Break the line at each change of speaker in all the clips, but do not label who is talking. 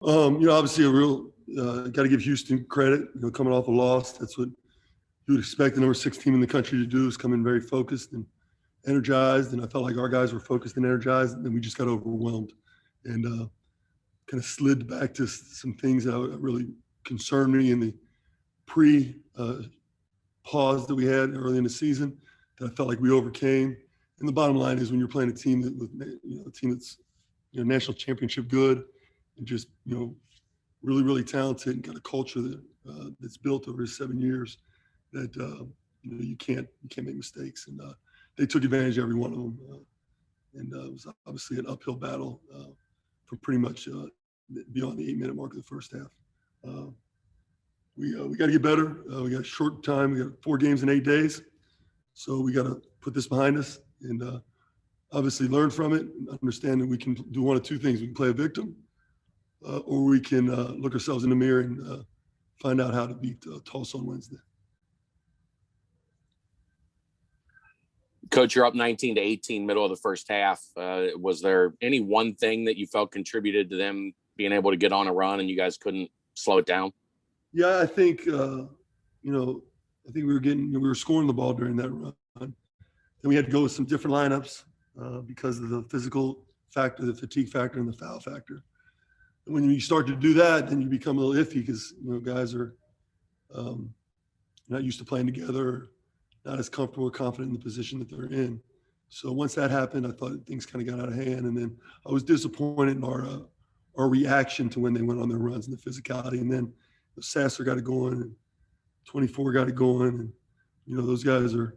Obviously a real got to give Houston credit. Coming off a loss, that's what you would expect the number 6 team in the country to do, is come in very focused and energized. And I felt like our guys were focused and energized, and then we just got overwhelmed and kind of slid back to some things that really concerned me in the pause that we had early in the season that I felt like we overcame. And the bottom line is, when you're playing a team a team that's national championship good and just really, really talented and got a culture that's built over 7 years, that you can't make mistakes. And they took advantage of every one of them. And it was obviously an uphill battle for pretty much beyond the 8-minute mark of the first half. We got to get better. We got a short time. We got 4 games in 8 days. So we got to put this behind us and obviously learn from it and understand that we can do one of 2 things. We can play a victim or we can look ourselves in the mirror and find out how to beat Tulsa on Wednesday.
Coach, you're up 19-18, middle of the first half. Was there any one thing that you felt contributed to them being able to get on a run and you guys couldn't slow it down?
Yeah, I think, I think we were scoring the ball during that run. Then we had to go with some different lineups because of the physical factor, the fatigue factor, and the foul factor. And when you start to do that, then you become a little iffy because, guys are not used to playing together, not as comfortable or confident in the position that they're in. So once that happened, I thought things kind of got out of hand. And then I was disappointed in our reaction to when they went on their runs and the physicality. And then Sasser got it going, and 24 got it going. And, those guys are,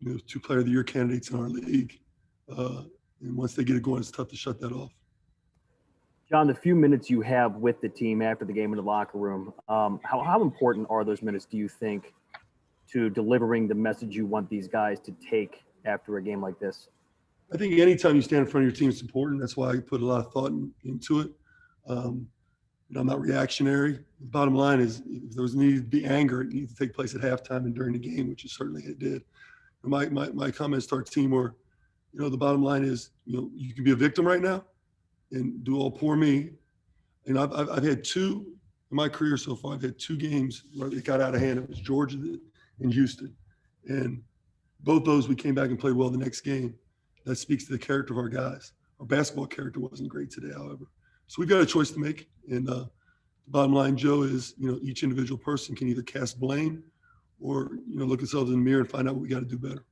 2 Player of the Year candidates in our league. And once they get it going, it's tough to shut that off.
John, the few minutes you have with the team after the game in the locker room, how important are those minutes, do you think, to delivering the message you want these guys to take after a game like this?
I think anytime you stand in front of your team, it's important. That's why I put a lot of thought into it. I'm not reactionary. The bottom line is, if there was needed to be anger, it needed to take place at halftime and during the game, which certainly it did. My comments to our team were, the bottom line is, you can be a victim right now and do all poor me. And I've had 2 in my career so far. I've had 2 games where it got out of hand. It was Georgia and Houston. And both those we came back and played well the next game. That speaks to the character of our guys. Our basketball character wasn't great today, however. So we've got a choice to make. And the bottom line, Joe, is, each individual person can either cast blame or, look themselves in the mirror and find out what we got to do better.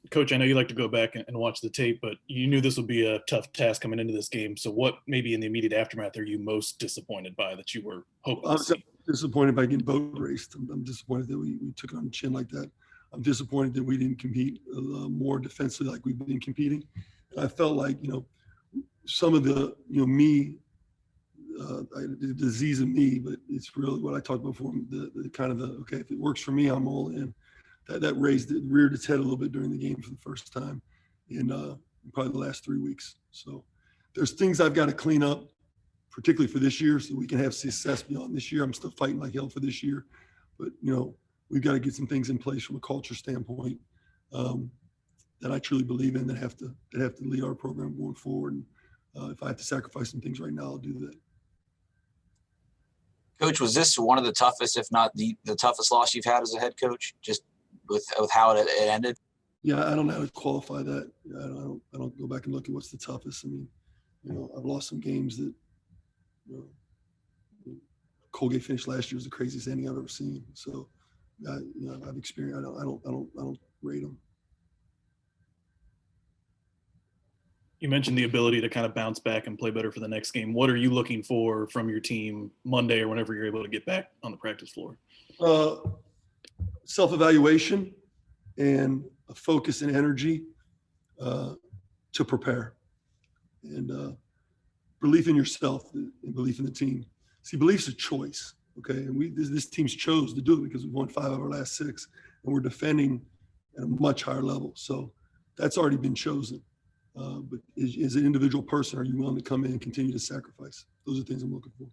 Coach, I know you like to go back and watch the tape, but you knew this would be a tough task coming into this game. So what, maybe in the immediate aftermath, are you most disappointed by that you were hoping to see?
Disappointed by getting boat raced. I'm disappointed that we took it on the chin like that. I'm disappointed that we didn't compete more defensively like we've been competing. And I felt like, some of the, the disease in me, but it's really what I talked about before, the kind of okay, if it works for me, I'm all in. That reared its head a little bit during the game for the first time in probably the last 3 weeks. So there's things I've got to clean up, particularly for this year, so we can have success beyond this year. I'm still fighting like hell for this year, but we've got to get some things in place from a culture standpoint that I truly believe in, that have to lead our program going forward. And if I have to sacrifice some things right now, I'll do that.
Coach, was this one of the toughest, if not the toughest loss you've had as a head coach, just with how it ended?
Yeah, I don't know how to qualify that. I don't go back and look at what's the toughest. I mean, I've lost some games that, Colgate finished last year was the craziest ending I've ever seen. So, I've experienced. I don't rate them.
You mentioned the ability to kind of bounce back and play better for the next game. What are you looking for from your team Monday or whenever you're able to get back on the practice floor?
Self-evaluation and a focus and energy to prepare, and belief in yourself and belief in the team. See, belief's a choice, okay? And this team's chose to do it because we've won 5 of our last 6, and we're defending at a much higher level. So that's already been chosen. But as an individual person, are you willing to come in and continue to sacrifice? Those are things I'm looking for.